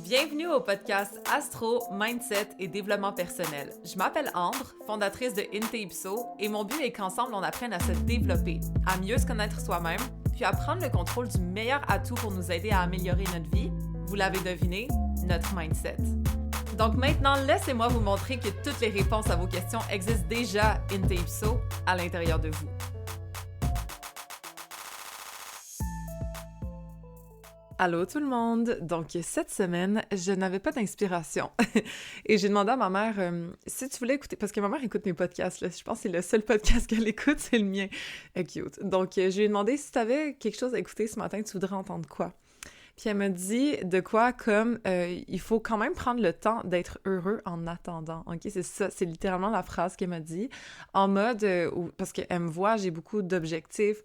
Bienvenue au podcast Astro, Mindset et Développement personnel. Je m'appelle Ambre, fondatrice de Inte-Ipso, et mon but est qu'ensemble on apprenne à se développer, à mieux se connaître soi-même, puis à prendre le contrôle du meilleur atout pour nous aider à améliorer notre vie. Vous l'avez deviné, notre mindset. Donc maintenant, laissez-moi vous montrer que toutes les réponses à vos questions existent déjà Inte-Ipso à l'intérieur de vous. Allô tout le monde! Donc cette semaine, je n'avais pas d'inspiration et j'ai demandé à ma mère si tu voulais écouter, parce que ma mère écoute mes podcasts, là. Je pense que c'est le seul podcast qu'elle écoute, c'est le mien. Cute! Donc je lui ai demandé si tu avais quelque chose à écouter ce matin, tu voudrais entendre quoi? Puis elle m'a dit de quoi comme il faut quand même prendre le temps d'être heureux en attendant. OK, c'est ça, c'est littéralement la phrase qu'elle m'a dit, en mode, parce qu'elle me voit, j'ai beaucoup d'objectifs.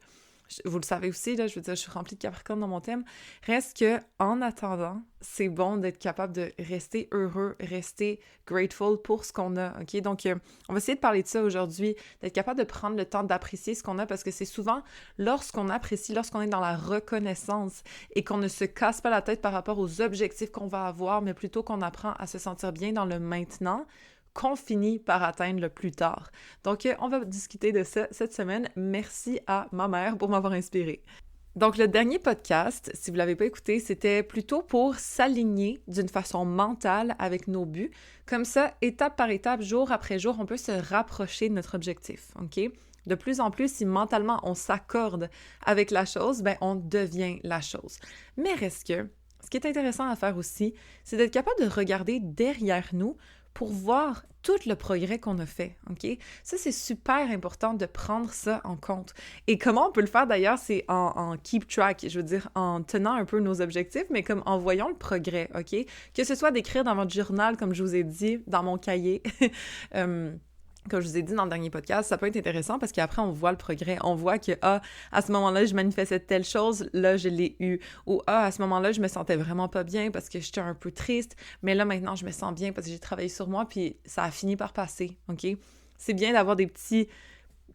Vous le savez aussi, là, je veux dire, je suis remplie de Capricorne dans mon thème. Reste que, en attendant, c'est bon d'être capable de rester heureux, rester grateful pour ce qu'on a, OK? Donc, on va essayer de parler de ça aujourd'hui, d'être capable de prendre le temps d'apprécier ce qu'on a, parce que c'est souvent lorsqu'on apprécie, lorsqu'on est dans la reconnaissance et qu'on ne se casse pas la tête par rapport aux objectifs qu'on va avoir, mais plutôt qu'on apprend à se sentir bien dans le maintenant, qu'on finit par atteindre le plus tard. Donc, on va discuter de ça cette semaine. Merci à ma mère pour m'avoir inspirée. Donc, le dernier podcast, si vous ne l'avez pas écouté, c'était plutôt pour s'aligner d'une façon mentale avec nos buts. Comme ça, étape par étape, jour après jour, on peut se rapprocher de notre objectif, OK? De plus en plus, si mentalement on s'accorde avec la chose, ben on devient la chose. Mais reste que, ce qui est intéressant à faire aussi, c'est d'être capable de regarder derrière nous pour voir tout le progrès qu'on a fait, OK? Ça, c'est super important de prendre ça en compte. Et comment on peut le faire, d'ailleurs, c'est en keep track, je veux dire, en tenant un peu nos objectifs, mais comme en voyant le progrès, OK? Que ce soit d'écrire dans votre journal, comme je vous ai dit, dans mon cahier, comme je vous ai dit dans le dernier podcast, ça peut être intéressant parce qu'après, on voit le progrès. On voit que, à ce moment-là, je manifestais telle chose, là, je l'ai eu. Ou, à ce moment-là, je me sentais vraiment pas bien parce que j'étais un peu triste, mais là, maintenant, je me sens bien parce que j'ai travaillé sur moi, puis ça a fini par passer, OK? C'est bien d'avoir des petits...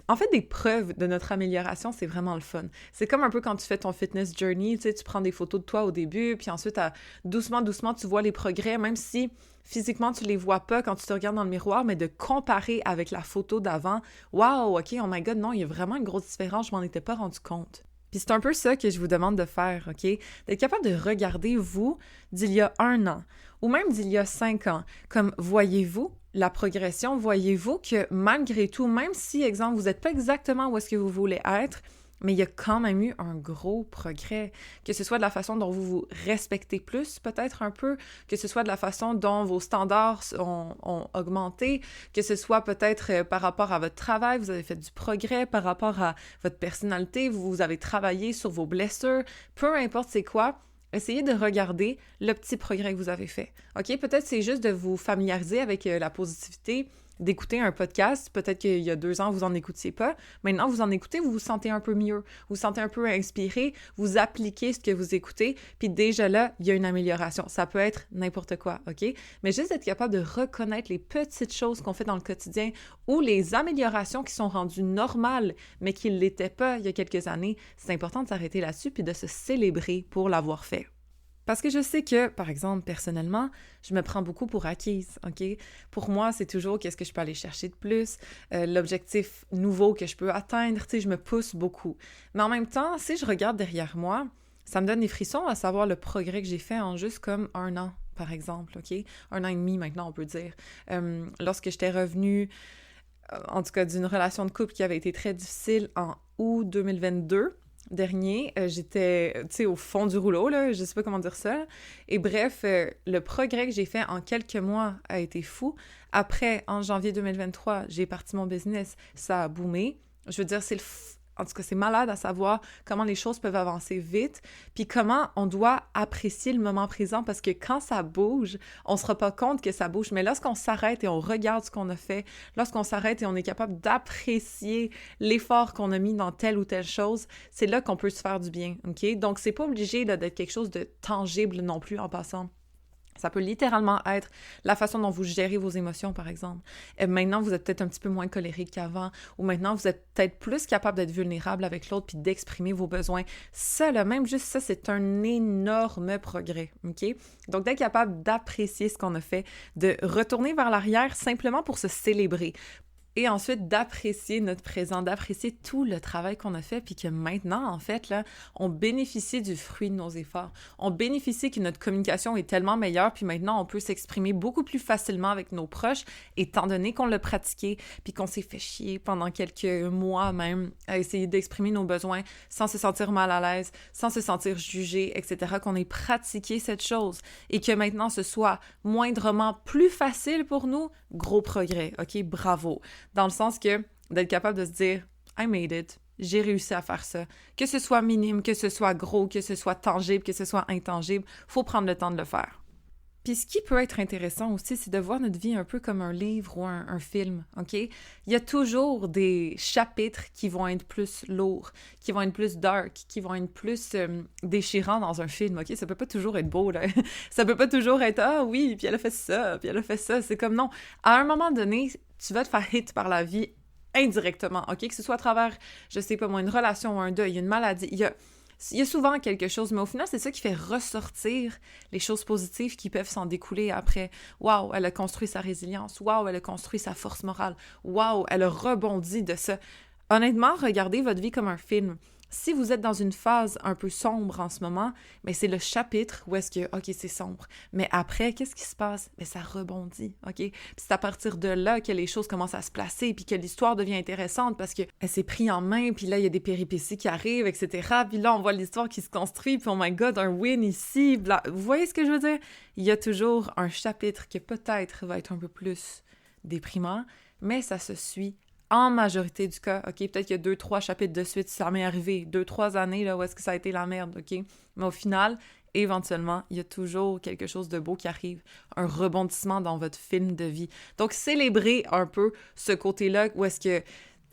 En fait, des preuves de notre amélioration, c'est vraiment le fun. C'est comme un peu quand tu fais ton fitness journey, tu sais, tu prends des photos de toi au début, puis ensuite, doucement, tu vois les progrès, même si physiquement, tu les vois pas quand tu te regardes dans le miroir, mais de comparer avec la photo d'avant, wow, OK, oh my God, non, il y a vraiment une grosse différence, je m'en étais pas rendu compte. Puis c'est un peu ça que je vous demande de faire, OK? D'être capable de regarder vous d'il y a 1 an, ou même d'il y a 5 ans, comme voyez-vous la progression, voyez-vous que malgré tout, même si, exemple, vous n'êtes pas exactement où est-ce que vous voulez être, mais il y a quand même eu un gros progrès, que ce soit de la façon dont vous vous respectez plus, peut-être un peu, que ce soit de la façon dont vos standards ont augmenté, que ce soit peut-être par rapport à votre travail, vous avez fait du progrès, par rapport à votre personnalité, vous avez travaillé sur vos blessures, peu importe c'est quoi. Essayez de regarder le petit progrès que vous avez fait. OK? Peut-être c'est juste de vous familiariser avec la positivité, d'écouter un podcast. Peut-être qu'il y a 2 ans, vous n'en écoutiez pas. Maintenant, vous en écoutez, vous vous sentez un peu mieux. Vous vous sentez un peu inspiré. Vous appliquez ce que vous écoutez. Puis déjà là, il y a une amélioration. Ça peut être n'importe quoi, OK? Mais juste être capable de reconnaître les petites choses qu'on fait dans le quotidien ou les améliorations qui sont rendues normales, mais qui ne l'étaient pas il y a quelques années, c'est important de s'arrêter là-dessus puis de se célébrer pour l'avoir fait. Parce que je sais que, par exemple, personnellement, je me prends beaucoup pour acquise, OK? Pour moi, c'est toujours qu'est-ce que je peux aller chercher de plus, l'objectif nouveau que je peux atteindre, tu sais, je me pousse beaucoup. Mais en même temps, si je regarde derrière moi, ça me donne des frissons à savoir le progrès que j'ai fait en juste comme 1 an, par exemple, OK? 1 an et demi maintenant, on peut dire. Lorsque j'étais revenue, en tout cas d'une relation de couple qui avait été très difficile en août 2022, dernier, j'étais, tu sais, au fond du rouleau, là, je sais pas comment dire ça. Et bref, le progrès que j'ai fait en quelques mois a été fou. Après, en janvier 2023, j'ai parti mon business, ça a boomé. Je veux dire, en tout cas, c'est malade à savoir comment les choses peuvent avancer vite, puis comment on doit apprécier le moment présent, parce que quand ça bouge, on se rend pas compte que ça bouge, mais lorsqu'on s'arrête et on regarde ce qu'on a fait, lorsqu'on s'arrête et on est capable d'apprécier l'effort qu'on a mis dans telle ou telle chose, c'est là qu'on peut se faire du bien, OK? Donc, c'est pas obligé là, d'être quelque chose de tangible non plus en passant. Ça peut littéralement être la façon dont vous gérez vos émotions, par exemple. Et maintenant, vous êtes peut-être un petit peu moins colérique qu'avant, ou maintenant, vous êtes peut-être plus capable d'être vulnérable avec l'autre puis d'exprimer vos besoins. Ça, là, même juste ça, c'est un énorme progrès, OK? Donc, d'être capable d'apprécier ce qu'on a fait, de retourner vers l'arrière simplement pour se célébrer. Et ensuite, d'apprécier notre présent, d'apprécier tout le travail qu'on a fait, puis que maintenant, en fait, là, on bénéficie du fruit de nos efforts. On bénéficie que notre communication est tellement meilleure, puis maintenant, on peut s'exprimer beaucoup plus facilement avec nos proches, étant donné qu'on l'a pratiqué, puis qu'on s'est fait chier pendant quelques mois même à essayer d'exprimer nos besoins sans se sentir mal à l'aise, sans se sentir jugé, etc., qu'on ait pratiqué cette chose, et que maintenant, ce soit moindrement plus facile pour nous, gros progrès, OK? Bravo! Dans le sens que d'être capable de se dire « I made it », j'ai réussi à faire ça. Que ce soit minime, que ce soit gros, que ce soit tangible, que ce soit intangible, faut prendre le temps de le faire. Puis ce qui peut être intéressant aussi, c'est de voir notre vie un peu comme un livre ou un film, OK? Il y a toujours des chapitres qui vont être plus lourds, qui vont être plus dark, qui vont être plus déchirants dans un film, OK? Ça peut pas toujours être beau, là. Ça peut pas toujours être « Ah oui, puis elle a fait ça, puis elle a fait ça ». C'est comme non. À un moment donné, tu vas te faire hit par la vie indirectement, OK? Que ce soit à travers, je sais pas moi, une relation, un deuil, une maladie, il y a souvent quelque chose, mais au final, c'est ça qui fait ressortir les choses positives qui peuvent s'en découler après. Waouh, elle a construit sa résilience. Waouh, elle a construit sa force morale. Waouh, elle a rebondi de ça. Honnêtement, regardez votre vie comme un film. Si vous êtes dans une phase un peu sombre en ce moment, mais c'est le chapitre où est-ce que, OK, c'est sombre. Mais après, qu'est-ce qui se passe? Mais ça rebondit, OK? Puis c'est à partir de là que les choses commencent à se placer, puis que l'histoire devient intéressante parce qu'elle s'est prise en main, puis là, il y a des péripéties qui arrivent, etc. Puis là, on voit l'histoire qui se construit, puis oh my God, un win ici, bla. Vous voyez ce que je veux dire? Il y a toujours un chapitre qui peut-être va être un peu plus déprimant, mais ça se suit en majorité du cas, OK? Peut-être qu'il y a 2-3 chapitres de suite, ça m'est arrivé. 2-3 années, là, où est-ce que ça a été la merde, OK? Mais au final, éventuellement, il y a toujours quelque chose de beau qui arrive. Un rebondissement dans votre film de vie. Donc, célébrez un peu ce côté-là où est-ce que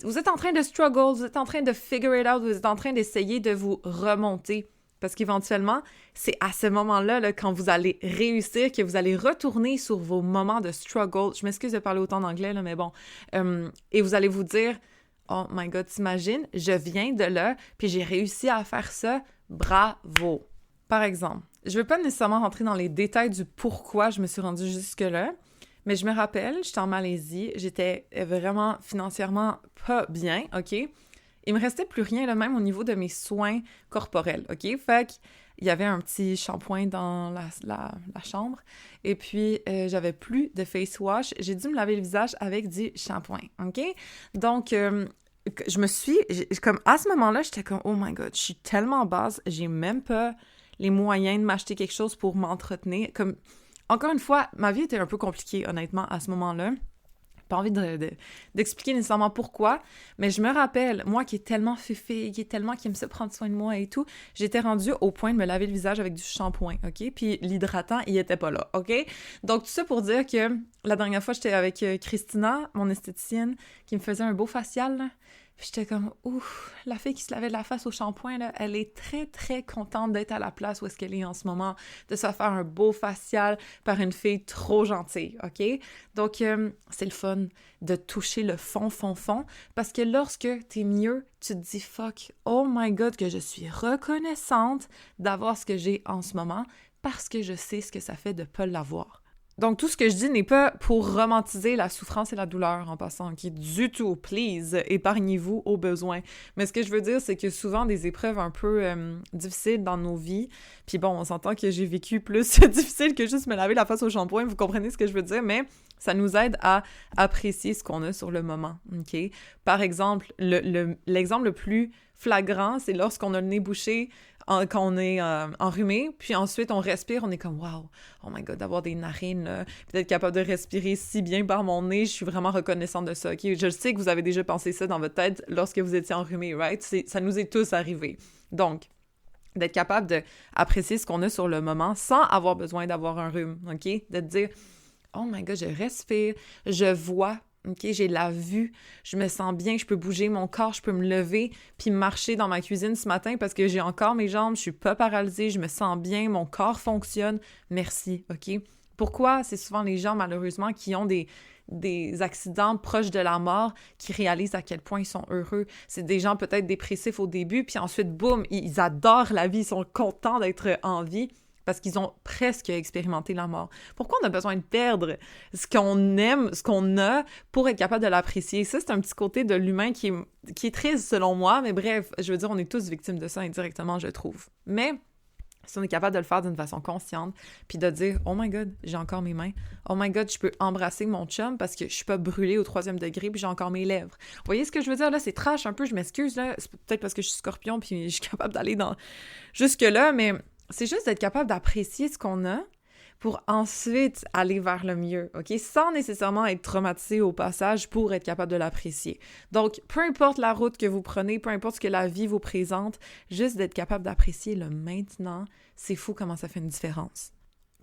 vous êtes en train de struggle, vous êtes en train de figure it out, vous êtes en train d'essayer de vous remonter. Parce qu'éventuellement, c'est à ce moment-là, là, quand vous allez réussir, que vous allez retourner sur vos moments de struggle. Je m'excuse de parler autant d'anglais, là, mais bon. Et vous allez vous dire « Oh my God, t'imagines, je viens de là, puis j'ai réussi à faire ça. Bravo! » Par exemple, je ne veux pas nécessairement rentrer dans les détails du pourquoi je me suis rendue jusque-là, mais je me rappelle, j'étais en Malaisie, j'étais vraiment financièrement pas bien, OK? Il me restait plus rien, là, même au niveau de mes soins corporels, OK? Fait qu'il y avait un petit shampoing dans la chambre, et puis j'avais plus de face wash. J'ai dû me laver le visage avec du shampoing, OK? Donc, comme à ce moment-là, j'étais comme « Oh my God, je suis tellement basse, j'ai même pas les moyens de m'acheter quelque chose pour m'entretenir. » Comme, encore une fois, ma vie était un peu compliquée, honnêtement, à ce moment-là. Pas envie d'expliquer nécessairement pourquoi, mais je me rappelle, moi qui est tellement fifi, qui aime se prendre soin de moi et tout, j'étais rendue au point de me laver le visage avec du shampoing, OK? Puis l'hydratant, il était pas là, OK? Donc tout ça pour dire que la dernière fois, j'étais avec Christina, mon esthéticienne, qui me faisait un beau facial, là. Puis j'étais comme, ouf, la fille qui se lavait la face au shampoing, là, elle est très, très contente d'être à la place où est-ce qu'elle est en ce moment, de se faire un beau facial par une fille trop gentille, OK? Donc, c'est le fun de toucher le fond, parce que lorsque t'es mieux, tu te dis, fuck, oh my God, que je suis reconnaissante d'avoir ce que j'ai en ce moment, parce que je sais ce que ça fait de pas l'avoir. Donc, tout ce que je dis n'est pas pour romantiser la souffrance et la douleur en passant, OK? Du tout, please, épargnez-vous aux besoins. Mais ce que je veux dire, c'est que souvent, des épreuves un peu difficiles dans nos vies, puis bon, on s'entend que j'ai vécu plus difficile que juste me laver la face au shampoing, vous comprenez ce que je veux dire, mais ça nous aide à apprécier ce qu'on a sur le moment, OK? Par exemple, l'exemple le plus flagrant, c'est lorsqu'on a le nez bouché, quand on est enrhumé, puis ensuite on respire, on est comme « Wow, oh my God, d'avoir des narines, là, puis d'être capable de respirer si bien par mon nez, je suis vraiment reconnaissante de ça, OK? » Je sais que vous avez déjà pensé ça dans votre tête lorsque vous étiez enrhumé, right? Ça nous est tous arrivé. Donc, d'être capable d'apprécier ce qu'on a sur le moment sans avoir besoin d'avoir un rhume, OK? De te dire « Oh my God, je respire, je vois OK? J'ai la vue, je me sens bien, je peux bouger mon corps, je peux me lever puis marcher dans ma cuisine ce matin parce que j'ai encore mes jambes, je suis pas paralysée, je me sens bien, mon corps fonctionne. Merci, OK? Pourquoi? C'est souvent les gens, malheureusement, qui ont des accidents proches de la mort qui réalisent à quel point ils sont heureux. C'est des gens peut-être dépressifs au début, puis ensuite, boum, ils adorent la vie, ils sont contents d'être en vie parce qu'ils ont presque expérimenté la mort. Pourquoi on a besoin de perdre ce qu'on aime, ce qu'on a, pour être capable de l'apprécier? Ça, c'est un petit côté de l'humain qui est triste selon moi, mais bref, je veux dire, on est tous victimes de ça indirectement, je trouve. Mais si on est capable de le faire d'une façon consciente, puis de dire « Oh my God, j'ai encore mes mains. Oh my God, je peux embrasser mon chum parce que je suis pas brûlée au 3e degré puis j'ai encore mes lèvres. » Vous voyez ce que je veux dire? Là, c'est trash un peu, je m'excuse, là. C'est peut-être parce que je suis scorpion puis je suis capable d'aller dans jusque-là, mais c'est juste d'être capable d'apprécier ce qu'on a pour ensuite aller vers le mieux, OK? Sans nécessairement être traumatisé au passage pour être capable de l'apprécier. Donc, peu importe la route que vous prenez, peu importe ce que la vie vous présente, juste d'être capable d'apprécier le maintenant, c'est fou comment ça fait une différence.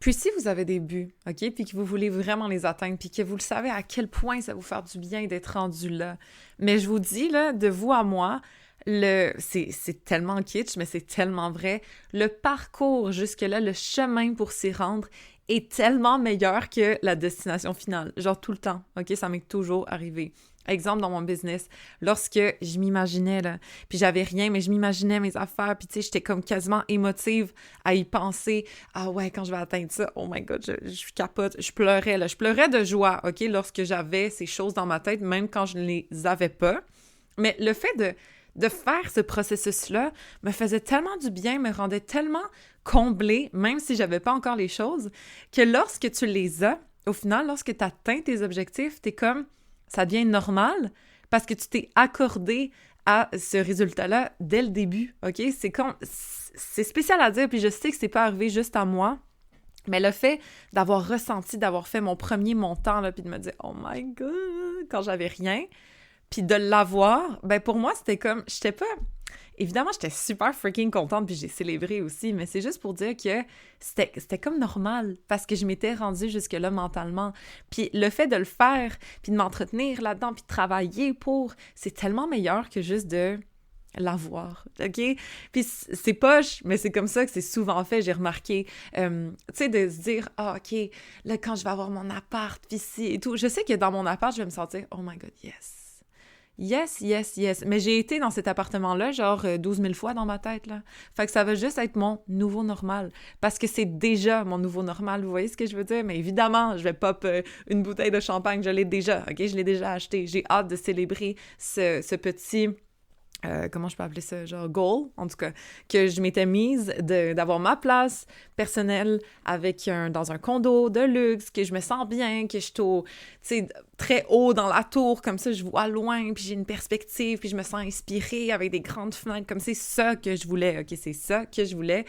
Puis si vous avez des buts, OK, puis que vous voulez vraiment les atteindre, puis que vous le savez à quel point ça va vous faire du bien d'être rendu là, mais je vous dis, là, de vous à moi, c'est tellement kitsch, mais c'est tellement vrai. Le parcours jusque-là, le chemin pour s'y rendre est tellement meilleur que la destination finale. Genre tout le temps, OK? Ça m'est toujours arrivé. Exemple, dans mon business, lorsque je m'imaginais, là, puis j'avais rien, mais je m'imaginais mes affaires, puis tu sais, j'étais comme quasiment émotive à y penser. Ah ouais, quand je vais atteindre ça, oh my God, je capote. Je pleurais, là. Je pleurais de joie, OK? Lorsque j'avais ces choses dans ma tête, même quand je ne les avais pas. Mais le fait de faire ce processus-là me faisait tellement du bien, me rendait tellement comblée, même si j'avais pas encore les choses, que lorsque tu les as, au final, lorsque tu atteins tes objectifs, t'es comme, ça devient normal parce que tu t'es accordé à ce résultat-là dès le début, OK? C'est spécial à dire, puis je sais que c'est pas arrivé juste à moi, mais le fait d'avoir ressenti, d'avoir fait mon premier montant, là, puis de me dire « Oh my God! » quand j'avais rien, puis de l'avoir, ben pour moi, c'était comme, j'étais pas... Évidemment, j'étais super freaking contente, puis j'ai célébré aussi, mais c'est juste pour dire que c'était comme normal, parce que je m'étais rendue jusque-là mentalement. Puis le fait de le faire, puis de m'entretenir là-dedans, puis de travailler pour, c'est tellement meilleur que juste de l'avoir, OK? Puis c'est poche, mais c'est comme ça que c'est souvent fait, j'ai remarqué. Tu sais, de se dire, ah, OK, là, quand je vais avoir mon appart, puis ci et tout, je sais que dans mon appart, je vais me sentir, oh my God, yes! Yes, yes, yes. Mais j'ai été dans cet appartement-là, genre 12 000 fois dans ma tête, là. Fait que ça va juste être mon nouveau normal. Parce que c'est déjà mon nouveau normal, vous voyez ce que je veux dire? Mais évidemment, je vais pop une bouteille de champagne, je l'ai déjà, OK? Je l'ai déjà acheté. J'ai hâte de célébrer ce petit... comment je peux appeler ça, genre goal, en tout cas, que je m'étais mise d'avoir ma place personnelle dans un condo de luxe, que je me sens bien, que je suis très haut dans la tour, comme ça je vois loin, puis j'ai une perspective, puis je me sens inspirée avec des grandes fenêtres, comme c'est ça que je voulais, OK, c'est ça que je voulais.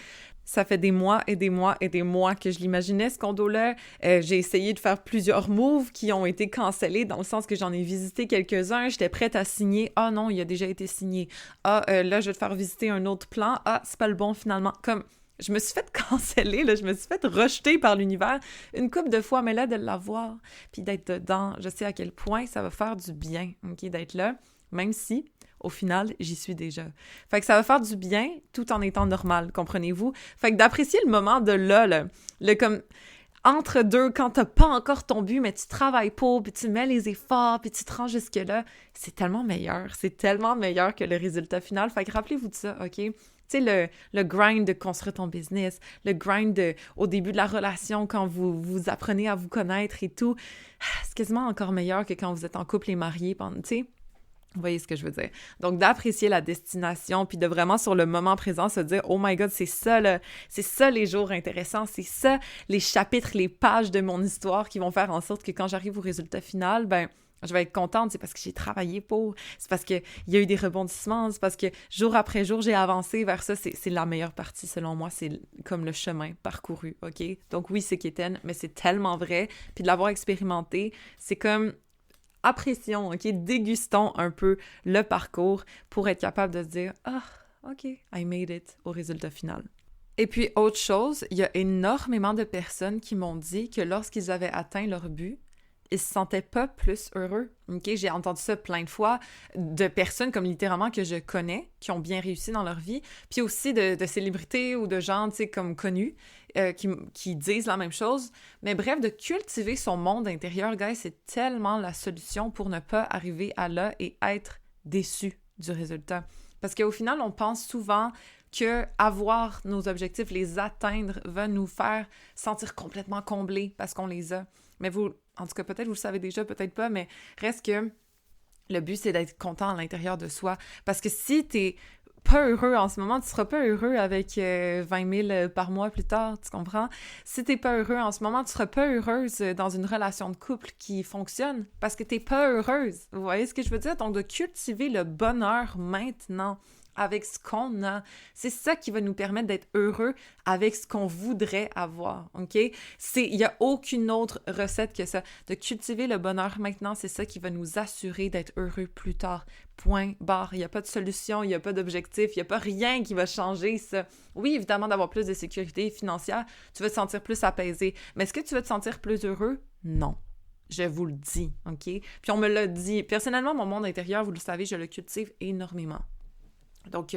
Ça fait des mois et des mois et des mois que je l'imaginais, ce condo-là. J'ai essayé de faire plusieurs moves qui ont été cancellés dans le sens que j'en ai visité quelques-uns. J'étais prête à signer. Ah non, il a déjà été signé. Ah, là, je vais te faire visiter un autre plan. Ah, c'est pas le bon finalement. Comme, je me suis fait canceller, là, je me suis fait rejeter par l'univers une couple de fois, mais là, de l'avoir, puis d'être dedans, je sais à quel point ça va faire du bien, OK, d'être là, même si... Au final, j'y suis déjà. Fait que ça va faire du bien tout en étant normal, comprenez-vous? Fait que d'apprécier le moment de là, le comme entre deux, quand t'as pas encore ton but, mais tu travailles pour, puis tu mets les efforts, puis tu te rends jusque-là, c'est tellement meilleur. C'est tellement meilleur que le résultat final. Fait que rappelez-vous de ça, OK? Tu sais, le grind de construire ton business, le grind au début de la relation, quand vous apprenez à vous connaître et tout, c'est quasiment encore meilleur que quand vous êtes en couple et marié, tu sais? Vous voyez ce que je veux dire? Donc, d'apprécier la destination, puis de vraiment, sur le moment présent, se dire « Oh my God, c'est ça les jours intéressants, c'est ça les chapitres, les pages de mon histoire qui vont faire en sorte que quand j'arrive au résultat final, ben je vais être contente, c'est parce que j'ai travaillé pour, c'est parce qu'il y a eu des rebondissements, c'est parce que jour après jour, j'ai avancé vers ça, c'est la meilleure partie selon moi, c'est comme le chemin parcouru, OK? Donc oui, c'est quétaine, mais c'est tellement vrai, puis de l'avoir expérimenté, c'est comme... Apprécions, OK? Dégustons un peu le parcours pour être capable de se dire « Ah, OK, I made it » au résultat final. Et puis, autre chose, il y a énormément de personnes qui m'ont dit que lorsqu'ils avaient atteint leur but, ils se sentaient pas plus heureux. OK? J'ai entendu ça plein de fois de personnes comme littéralement que je connais, qui ont bien réussi dans leur vie, puis aussi de célébrités ou de gens, tu sais, comme connus, qui disent la même chose. Mais bref, de cultiver son monde intérieur, guys, c'est tellement la solution pour ne pas arriver à là et être déçu du résultat. Parce qu'au final, on pense souvent que avoir nos objectifs, les atteindre, va nous faire sentir complètement comblés parce qu'on les a. Mais vous, en tout cas, peut-être vous le savez déjà, peut-être pas, mais reste que le but, c'est d'être content à l'intérieur de soi. Parce que si t'es pas heureux en ce moment, tu seras pas heureux avec 20 000 par mois plus tard, tu comprends? Si t'es pas heureux en ce moment, tu seras pas heureuse dans une relation de couple qui fonctionne parce que t'es pas heureuse. Vous voyez ce que je veux dire? Donc, de cultiver le bonheur maintenant avec ce qu'on a. C'est ça qui va nous permettre d'être heureux avec ce qu'on voudrait avoir, OK? Il n'y a aucune autre recette que ça. De cultiver le bonheur maintenant, c'est ça qui va nous assurer d'être heureux plus tard. Point barre. Il n'y a pas de solution, il n'y a pas d'objectif, il n'y a pas rien qui va changer ça. Oui, évidemment, d'avoir plus de sécurité financière, tu vas te sentir plus apaisé. Mais est-ce que tu vas te sentir plus heureux? Non. Je vous le dis, OK? Puis on me l'a dit. Personnellement, mon monde intérieur, vous le savez, je le cultive énormément. Donc,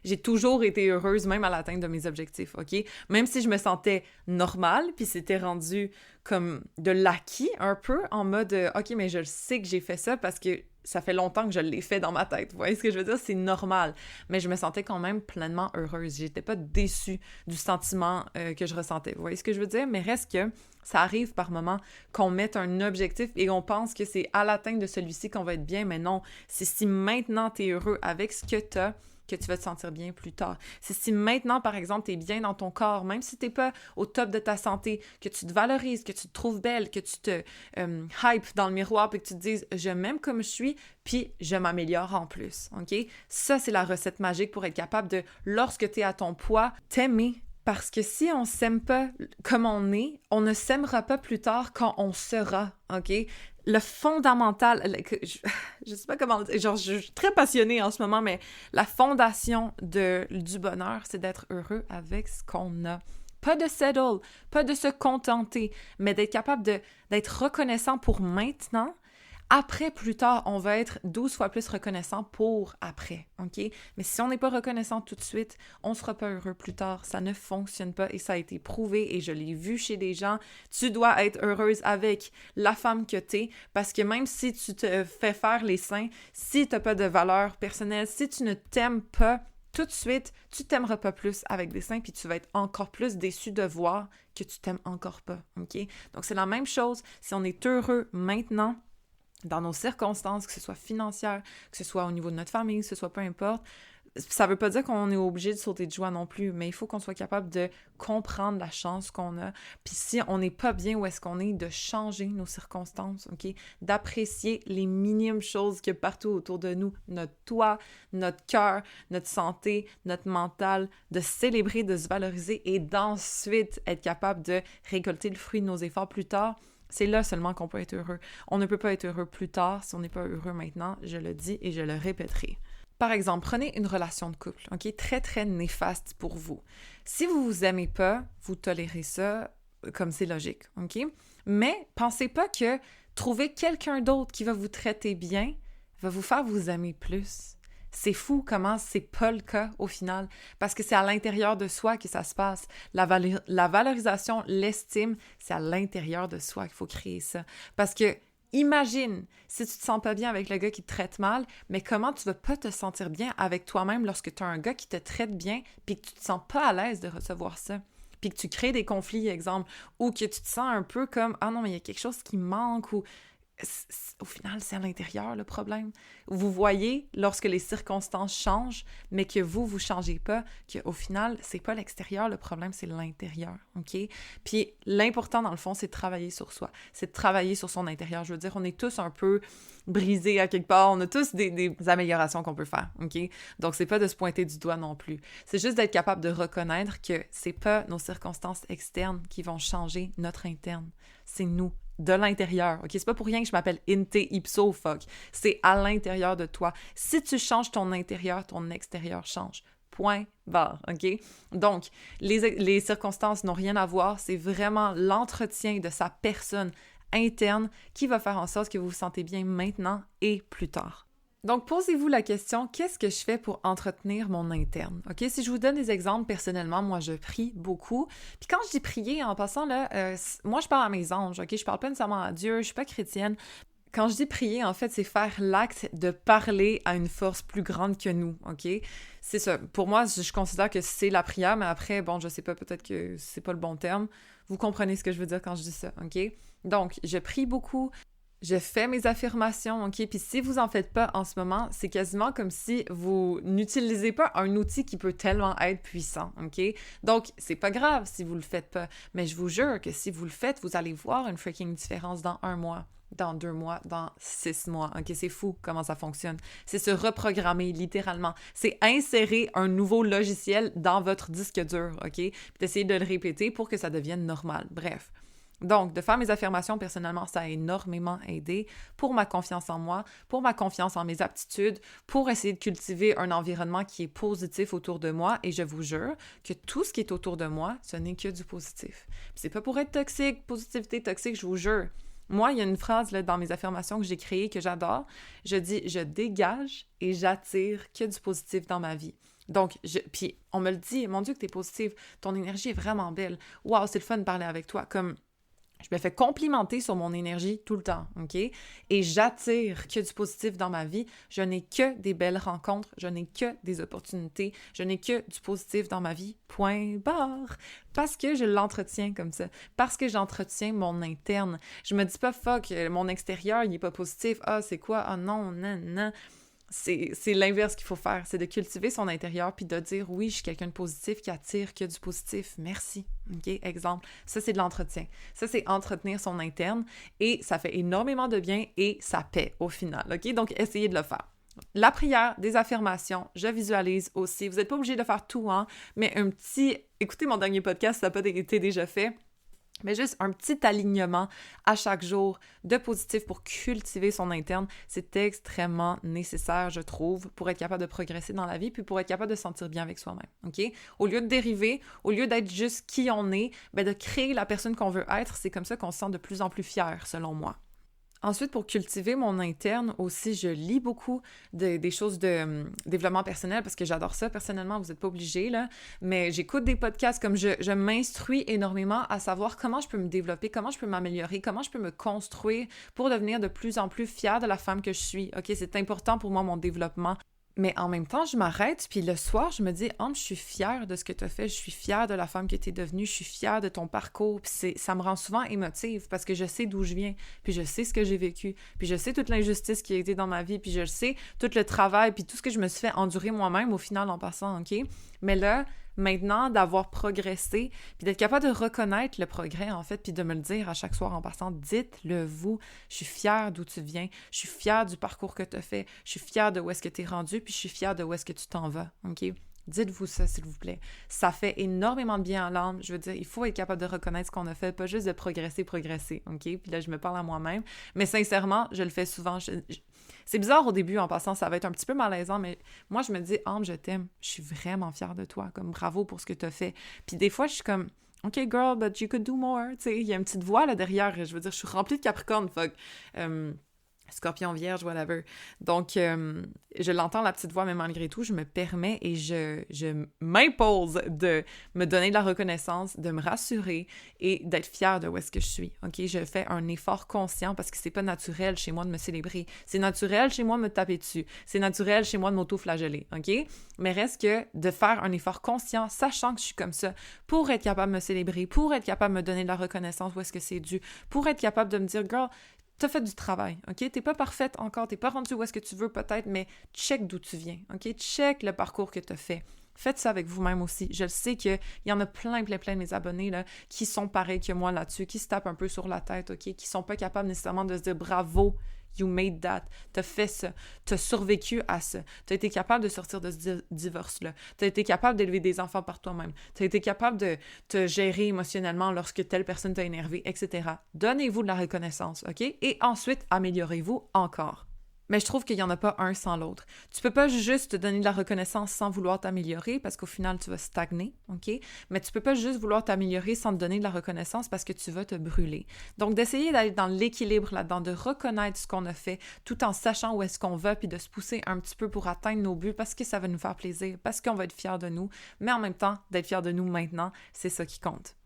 j'ai toujours été heureuse, même à l'atteinte de mes objectifs, OK? Même si je me sentais normale, puis c'était rendu comme de l'acquis un peu, en mode « OK, mais je le sais que j'ai fait ça parce que ça fait longtemps que je l'ai fait dans ma tête. » Vous voyez ce que je veux dire? C'est normal. Mais je me sentais quand même pleinement heureuse. J'étais pas déçue du sentiment que je ressentais. Vous voyez ce que je veux dire? Mais reste que ça arrive par moments qu'on mette un objectif et on pense que c'est à l'atteinte de celui-ci qu'on va être bien, mais non. C'est si maintenant t'es heureux avec ce que t'as, que tu vas te sentir bien plus tard. C'est si maintenant, par exemple, tu es bien dans ton corps, même si tu n'es pas au top de ta santé, que tu te valorises, que tu te trouves belle, que tu te hype dans le miroir puis que tu te dises « je m'aime comme je suis, puis je m'améliore en plus ». OK? Ça, c'est la recette magique pour être capable de, lorsque tu es à ton poids, t'aimer. Parce que si on s'aime pas comme on est, on ne s'aimera pas plus tard quand on sera, OK? Le fondamental, je sais pas comment le dire, genre je suis très passionnée en ce moment, mais la fondation du bonheur, c'est d'être heureux avec ce qu'on a. Pas de settle, pas de se contenter, mais d'être capable d'être reconnaissant pour maintenant. Après, plus tard, on va être 12 fois plus reconnaissant pour après, OK? Mais si on n'est pas reconnaissant tout de suite, on ne sera pas heureux plus tard. Ça ne fonctionne pas et ça a été prouvé et je l'ai vu chez des gens. Tu dois être heureuse avec la femme que t'es parce que même si tu te fais faire les seins, si tu n'as pas de valeur personnelle, si tu ne t'aimes pas, tout de suite, tu t'aimeras pas plus avec des seins puis tu vas être encore plus déçu de voir que tu t'aimes encore pas, OK? Donc, c'est la même chose. Si on est heureux maintenant, dans nos circonstances, que ce soit financière, que ce soit au niveau de notre famille, que ce soit peu importe, ça veut pas dire qu'on est obligé de sauter de joie non plus, mais il faut qu'on soit capable de comprendre la chance qu'on a. Puis si on n'est pas bien où est-ce qu'on est, de changer nos circonstances, OK? D'apprécier les minimes choses qu'il y a partout autour de nous, notre toit, notre cœur, notre santé, notre mental, de célébrer, de se valoriser et d'ensuite être capable de récolter le fruit de nos efforts plus tard. C'est là seulement qu'on peut être heureux. On ne peut pas être heureux plus tard si on n'est pas heureux maintenant, je le dis et je le répéterai. Par exemple, prenez une relation de couple, OK? Très, très néfaste pour vous. Si vous vous aimez pas, vous tolérez ça comme c'est logique, OK? Mais pensez pas que trouver quelqu'un d'autre qui va vous traiter bien va vous faire vous aimer plus. C'est fou comment c'est pas le cas au final, parce que c'est à l'intérieur de soi que ça se passe. La valorisation, l'estime, c'est à l'intérieur de soi qu'il faut créer ça. Parce que imagine, si tu te sens pas bien avec le gars qui te traite mal, mais comment tu vas pas te sentir bien avec toi-même lorsque tu as un gars qui te traite bien puis que tu te sens pas à l'aise de recevoir ça? Puis que tu crées des conflits, exemple, ou que tu te sens un peu comme « Ah non, mais il y a quelque chose qui manque » ou au final, c'est à l'intérieur le problème. Vous voyez, lorsque les circonstances changent, mais que vous changez pas, qu'au final, c'est pas l'extérieur le problème, c'est l'intérieur, OK? Puis l'important, dans le fond, c'est de travailler sur soi, c'est de travailler sur son intérieur. Je veux dire, on est tous un peu brisés à quelque part, on a tous des améliorations qu'on peut faire, OK? Donc, c'est pas de se pointer du doigt non plus. C'est juste d'être capable de reconnaître que c'est pas nos circonstances externes qui vont changer notre interne, c'est nous. De l'intérieur, OK? C'est pas pour rien que je m'appelle Inte Ipso, fuck. C'est à l'intérieur de toi. Si tu changes ton intérieur, ton extérieur change. Point barre, OK? Donc, les circonstances n'ont rien à voir. C'est vraiment l'entretien de sa personne interne qui va faire en sorte que vous vous sentez bien maintenant et plus tard. Donc, posez-vous la question, qu'est-ce que je fais pour entretenir mon interne? OK? Si je vous donne des exemples, personnellement, moi, je prie beaucoup. Puis quand je dis prier, en passant, là, moi, je parle à mes anges, OK? Je parle pas nécessairement à Dieu, je suis pas chrétienne. Quand je dis prier, en fait, c'est faire l'acte de parler à une force plus grande que nous, OK? C'est ça. Pour moi, je considère que c'est la prière, mais après, bon, je sais pas, peut-être que c'est pas le bon terme. Vous comprenez ce que je veux dire quand je dis ça, OK? Donc, je prie beaucoup. Je fais mes affirmations, OK? Puis si vous en faites pas en ce moment, c'est quasiment comme si vous n'utilisez pas un outil qui peut tellement être puissant, OK? Donc, c'est pas grave si vous le faites pas, mais je vous jure que si vous le faites, vous allez voir une freaking différence dans 1 mois, dans 2 mois, dans 6 mois, OK? C'est fou comment ça fonctionne. C'est se reprogrammer, littéralement. C'est insérer un nouveau logiciel dans votre disque dur, OK? Puis d'essayer de le répéter pour que ça devienne normal. Bref. Donc, de faire mes affirmations, personnellement, ça a énormément aidé pour ma confiance en moi, pour ma confiance en mes aptitudes, pour essayer de cultiver un environnement qui est positif autour de moi. Et je vous jure que tout ce qui est autour de moi, ce n'est que du positif. Puis c'est pas pour être toxique, positivité toxique, je vous jure. Moi, il y a une phrase là, dans mes affirmations que j'ai créées, que j'adore. Je dis « Je dégage et j'attire que du positif dans ma vie ». Donc, puis on me le dit « Mon Dieu que t'es positive, ton énergie est vraiment belle. Wow, c'est le fun de parler avec toi. » Comme je me fais complimenter sur mon énergie tout le temps, OK? Et j'attire que du positif dans ma vie. Je n'ai que des belles rencontres, je n'ai que des opportunités, je n'ai que du positif dans ma vie, point barre. Parce que je l'entretiens comme ça, parce que j'entretiens mon interne. Je me dis pas « fuck, mon extérieur, il est pas positif. Ah, c'est quoi? Ah non, non, non. » C'est l'inverse qu'il faut faire, c'est de cultiver son intérieur puis de dire « Oui, je suis quelqu'un de positif qui attire que du positif. Merci. » OK? Exemple. Ça, c'est de l'entretien. Ça, c'est entretenir son interne et ça fait énormément de bien et ça paie au final. OK? Donc, essayez de le faire. La prière, des affirmations, je visualise aussi. Vous n'êtes pas obligé de faire tout, hein, mais un petit... Écoutez mon dernier podcast, ça n'a pas été déjà fait. Mais juste un petit alignement à chaque jour de positif pour cultiver son interne, c'est extrêmement nécessaire, je trouve, pour être capable de progresser dans la vie puis pour être capable de se sentir bien avec soi-même, OK? Au lieu de dériver, au lieu d'être juste qui on est, ben de créer la personne qu'on veut être, c'est comme ça qu'on se sent de plus en plus fier, selon moi. Ensuite, pour cultiver mon interne aussi, je lis beaucoup des choses de développement personnel parce que j'adore ça personnellement, vous n'êtes pas obligés, là, mais j'écoute des podcasts comme je m'instruis énormément à savoir comment je peux me développer, comment je peux m'améliorer, comment je peux me construire pour devenir de plus en plus fière de la femme que je suis. OK, c'est important pour moi, mon développement. Mais en même temps, je m'arrête, puis le soir, je me dis « Anne, je suis fière de ce que tu as fait, je suis fière de la femme que tu es devenue, je suis fière de ton parcours. » Puis ça me rend souvent émotive parce que je sais d'où je viens, puis je sais ce que j'ai vécu, puis je sais toute l'injustice qui a été dans ma vie, puis je sais tout le travail, puis tout ce que je me suis fait endurer moi-même au final en passant, OK? Mais là, maintenant, d'avoir progressé, puis d'être capable de reconnaître le progrès, en fait, puis de me le dire à chaque soir en passant, dites-le vous, je suis fière d'où tu viens, je suis fière du parcours que tu as fait, je suis fière de où est-ce que tu es rendu, puis je suis fière de où est-ce que tu t'en vas, OK? Dites-vous ça, s'il vous plaît. Ça fait énormément de bien à l'âme. Je veux dire, il faut être capable de reconnaître ce qu'on a fait, pas juste de progresser, OK? Puis là, je me parle à moi-même. Mais sincèrement, je le fais souvent. C'est bizarre au début, en passant, ça va être un petit peu malaisant, mais moi, je me dis, Ambre, je t'aime. Je suis vraiment fière de toi. Comme, bravo pour ce que tu as fait. Puis des fois, je suis comme, OK, girl, but you could do more. Tu sais, il y a une petite voix là derrière. Je veux dire, je suis remplie de Capricorne. Fuck. Scorpion, Vierge, whatever. Donc, je l'entends, la petite voix, mais malgré tout, je me permets et je m'impose de me donner de la reconnaissance, de me rassurer et d'être fière de où est-ce que je suis. OK? Je fais un effort conscient parce que c'est pas naturel chez moi de me célébrer. C'est naturel chez moi de me taper dessus. C'est naturel chez moi de m'auto-flageller. OK? Mais reste que de faire un effort conscient, sachant que je suis comme ça, pour être capable de me célébrer, pour être capable de me donner de la reconnaissance où est-ce que c'est dû, pour être capable de me dire, girl, t'as fait du travail, OK? T'es pas parfaite encore, t'es pas rendue où est-ce que tu veux peut-être, mais check d'où tu viens, OK? Check le parcours que t'as fait. Faites ça avec vous-même aussi. Je le sais qu'il y en a plein de mes abonnés là, qui sont pareils que moi là-dessus, qui se tapent un peu sur la tête, OK? Qui sont pas capables nécessairement de se dire « Bravo, you made that. T'as fait ça. T'as survécu à ça. T'as été capable de sortir de ce divorce-là. T'as été capable d'élever des enfants par toi-même. T'as été capable de te gérer émotionnellement lorsque telle personne t'a énervé, etc. » Donnez-vous de la reconnaissance, OK? Et ensuite, améliorez-vous encore. Mais je trouve qu'il n'y en a pas un sans l'autre. Tu peux pas juste te donner de la reconnaissance sans vouloir t'améliorer parce qu'au final, tu vas stagner, OK? Mais tu peux pas juste vouloir t'améliorer sans te donner de la reconnaissance parce que tu vas te brûler. Donc, d'essayer d'aller dans l'équilibre là-dedans, de reconnaître ce qu'on a fait tout en sachant où est-ce qu'on va puis de se pousser un petit peu pour atteindre nos buts parce que ça va nous faire plaisir, parce qu'on va être fiers de nous, mais en même temps, d'être fiers de nous maintenant, c'est ça qui compte.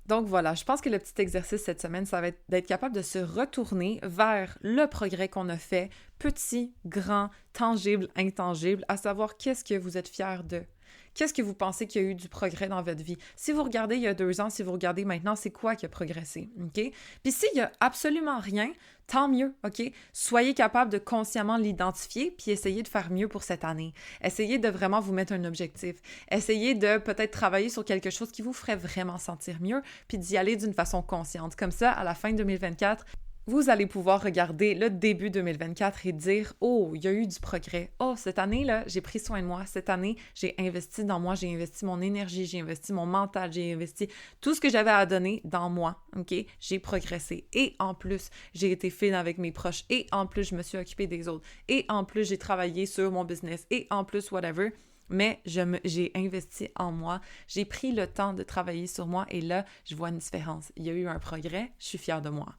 Donc voilà, je pense que le petit exercice cette semaine, ça va être d'être capable de se retourner vers le progrès qu'on a fait, petit, grand, tangible, intangible, à savoir qu'est-ce que vous êtes fiers de. Qu'est-ce que vous pensez qu'il y a eu du progrès dans votre vie? Si vous regardez il y a 2 ans, si vous regardez maintenant, c'est quoi qui a progressé? OK? Puis s'il y a absolument rien, tant mieux, OK? Soyez capable de consciemment l'identifier puis essayez de faire mieux pour cette année. Essayez de vraiment vous mettre un objectif. Essayez de peut-être travailler sur quelque chose qui vous ferait vraiment sentir mieux puis d'y aller d'une façon consciente. Comme ça, à la fin 2024, vous allez pouvoir regarder le début 2024 et dire « Oh, il y a eu du progrès. Oh, cette année-là, j'ai pris soin de moi. Cette année, j'ai investi dans moi, j'ai investi mon énergie, j'ai investi mon mental, j'ai investi tout ce que j'avais à donner dans moi. OK? J'ai progressé. Et en plus, j'ai été fine avec mes proches. Et en plus, je me suis occupée des autres. Et en plus, j'ai travaillé sur mon business. Et en plus, whatever. » Mais j'ai investi en moi, j'ai pris le temps de travailler sur moi et là, je vois une différence. Il y a eu un progrès, je suis fière de moi.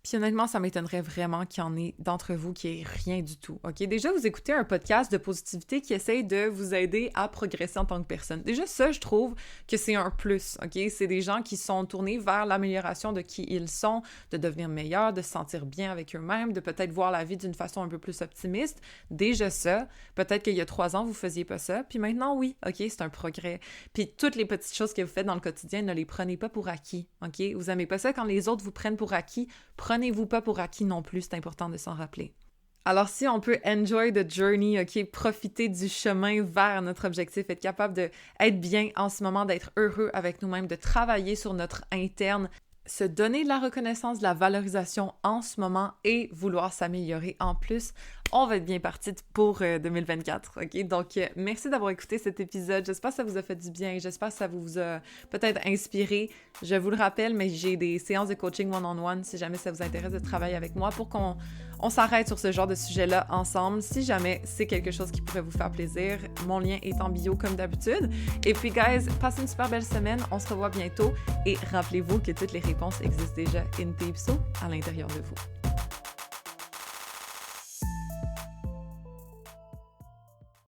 Puis honnêtement, ça m'étonnerait vraiment qu'il y en ait d'entre vous qui aient rien du tout, OK? Déjà, vous écoutez un podcast de positivité qui essaye de vous aider à progresser en tant que personne. Déjà, ça, je trouve que c'est un plus, OK? C'est des gens qui sont tournés vers l'amélioration de qui ils sont, de devenir meilleurs, de se sentir bien avec eux-mêmes, de peut-être voir la vie d'une façon un peu plus optimiste. Déjà ça, peut-être qu'il y a 3 ans, vous faisiez pas ça, puis maintenant, oui, OK, c'est un progrès. Puis toutes les petites choses que vous faites dans le quotidien, ne les prenez pas pour acquis, OK? Vous aimez pas ça quand les autres vous prennent pour acquis, prenez-vous pas pour acquis non plus, c'est important de s'en rappeler. Alors si on peut enjoy the journey, OK, profiter du chemin vers notre objectif, être capable d'être bien en ce moment, d'être heureux avec nous-mêmes, de travailler sur notre interne, se donner de la reconnaissance, de la valorisation en ce moment et vouloir s'améliorer en plus, on va être bien parti pour 2024, OK? Donc, merci d'avoir écouté cet épisode. J'espère que ça vous a fait du bien. J'espère que ça vous a peut-être inspiré. Je vous le rappelle, mais j'ai des séances de coaching one-on-one si jamais ça vous intéresse de travailler avec moi pour qu'on s'arrête sur ce genre de sujet-là ensemble. Si jamais c'est quelque chose qui pourrait vous faire plaisir, mon lien est en bio comme d'habitude. Et puis, guys, passez une super belle semaine. On se revoit bientôt. Et rappelez-vous que toutes les réponses existent déjà in Tipso à l'intérieur de vous.